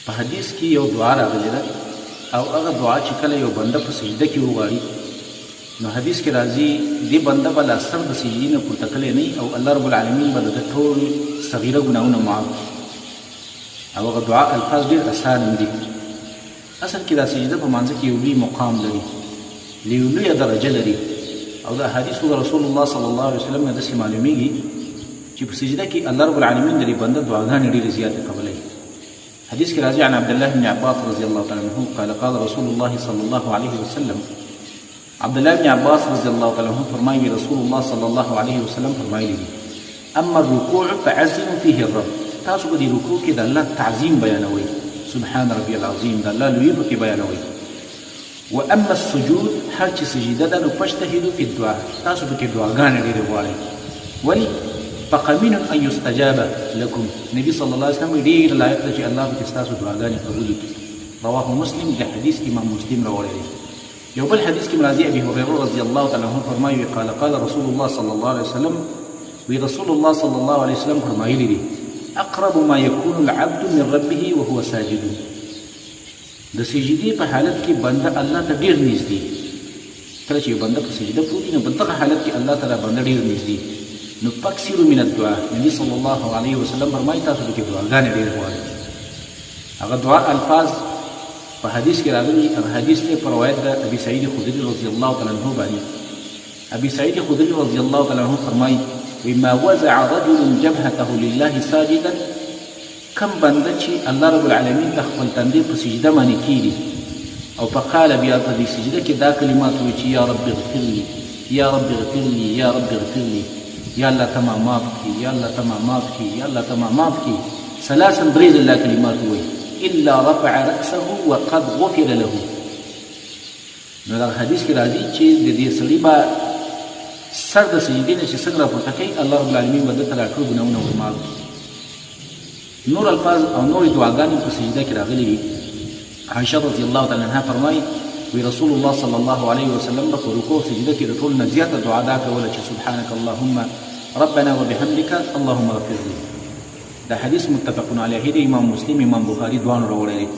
په حدیث کې یو دعا راغلی ده او هغه دعا چې کله یو بنده په سجده کې وغواړي نو حدیث کې راځي دې بنده به لا سر د سجدې نه پورته کلی نه او الله رب العالمین به د ټول صغیره ګناهونه معاف کړي او هغه دعا الفاظ ډېر اسان دي. اصل کې دا سجده په مانځه کې یو لوی مقام لري، یو لویه درجه لري او د احادیثو د رسول الله صلی الله علیه وسلم نه داسې معلومیږي چې په سجده کې الله رب العالمین د دې بنده دعاګانې ډېرې زیاتې قبلوي. حديث كراجي عن عبد الله بن عباس رضي الله تعالى عنه قال قال رسول الله صلى الله عليه وسلم عبد الله بن عباس رضي الله تعالى عنه فرمائي رسول الله صلى الله عليه وسلم فرمائي لي اما الركوع فعزم فيه الرب تاسو بدي ركوع کې د الله تعظیم بیانوي سبحان ربي العظیم د الله لوی په کې بیانوي. واما السجود هر چې سجده ده نو پجتهدوا في الدعاء تاسو به کې دعاګانې ډېرې غواړئ ولي فقمن ان يستجاب لكم. نبي صلى الله عليه وسلم ډېر لایق ده چې الله به ستاسو دعاګانې قبول کړي. رواه مسلم د حدیث امام مسلم راوړی دی. یو بل حدیث کې راځي ابي هريره رضی الله تعالی عنه فرمایي قال قال رسول الله صلى الله عليه وسلم وی رسول الله صلى الله عليه وسلم فرمایلی دي اقرب ما يكون العبد من ربه وهو ساجد. د سجدې په حالت کې بنده الله ته ډېر نږدې. کله چې بنده په سجده پروت وي نو په دغه حالت کې الله تعالی بنده ډېر نږدې. نو فاکثروا من الدعاء. نبی صلی الله علیه وسلم فرمایي تاسو به کې دعاګانې ډېرې غواړئ. هغه دعا الفاظ په حدیث کې راغلي. هغه حدیث دی په روایت د ابي سعید خدري رضی الله تعالی عنه باندې. ابي سعید خدري رضی الله تعالی عنه فرمایي وما وزع رجل جبهته لله ساجدا کم بنده چې الله رب العالمین د خپل تندې په سجده باندې کیږي او په قال بیا په دې سجده کې دا کلمات وایي چې یا رب اغفر لي یا رب اغفر لي یا رب اغفر لي یا الله تمام معاف کی یا الله تمام معاف کی یا الله تمام معاف کی ثلاثا بريز الله کلمات وایي الا رفع رأسه وقد غفر له. نو دا حدیث کې راځي چې د دې سړي به سر د سجدې نه چې څنګه راپورته کوي الله رب العالمین به دته لا ټول ګناهونه ورمعاف کړي. نور الفاظ او نورې دعاګانې په سجده کې راغلي دي. عائشه رضی الله تعالی عنها فرمایي وی رسول الله صلی الله علیه وسلم په رکوع سجده کې د ټول نه زیاته دعا دا کوله چې سبحانك اللهم ربنا وبحمدك اللهم اغفر لي. دا حدیث متفق علیه دی. امام مسلم امام بخاری دواړو راوړی دی.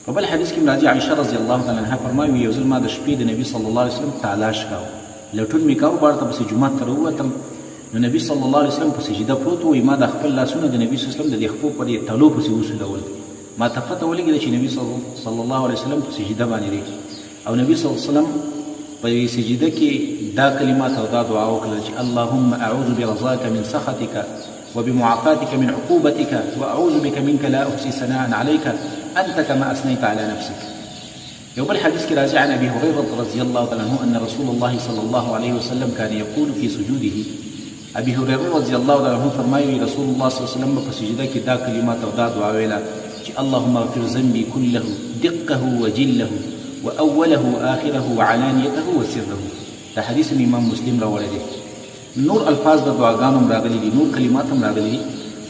په بل حدیث کې راځي عائشه رضی الله تعالی عنها فرمایي یو ځل ما د شپې د نبی صلی الله علیه وسلم تلاش کاوه لټون مې کاوه بار ته پسې جومات ته راووتم نو نبی صلی الله علیه وسلم په سجده پروت و. ما د خپل لاسونه د نبی صلی الله علیه وسلم د دې خپو په دې تلو پسې وسولول. ما ته پته ولګېده چې نبی صلی الله علیه وسلم په سجده باندې دی او نبی صلی الله علیه وسلم په سجده کې دا کلمات او دا دعا وکړه چې اللهم اعوذ برضاك من سخطك وبمعافاتك من عقوبتك واعوذ بك منك لا احصي ثناء عليك انت كما اثنيت على نفسك. يو بل حديث راجع عن ابي هريره رضي الله تعالى عنه ان رسول الله صلى الله عليه وسلم كان يقول في سجوده. ابي هريره رضي الله تعالى عنه فرمایي رسول الله صلى الله عليه وسلم په سجده کې دا کلمات او دا دعا ویله چې اللهم اغفر ذنبي كله دقه وجله واوله واخره وعلانيته وسره. دا حدیث امام مسلم راوړی دی. نور الفاظ د دعاګانو راغلي دي، نور کلمات هم راغلي دي.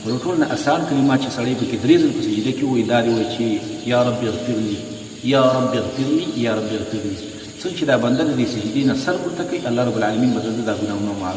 ټول نه آسان کلمات چې سړی پکې درې ځله په سجده کې وایي دا دی وایي چې یا رب اغفر لي یا رب اغفر لي یا رب اغفر لي. څنګه چې دا بنده د دې سجدې نه سر پورته کوي الله رب العالمین به د ده دا ګناهونه معاف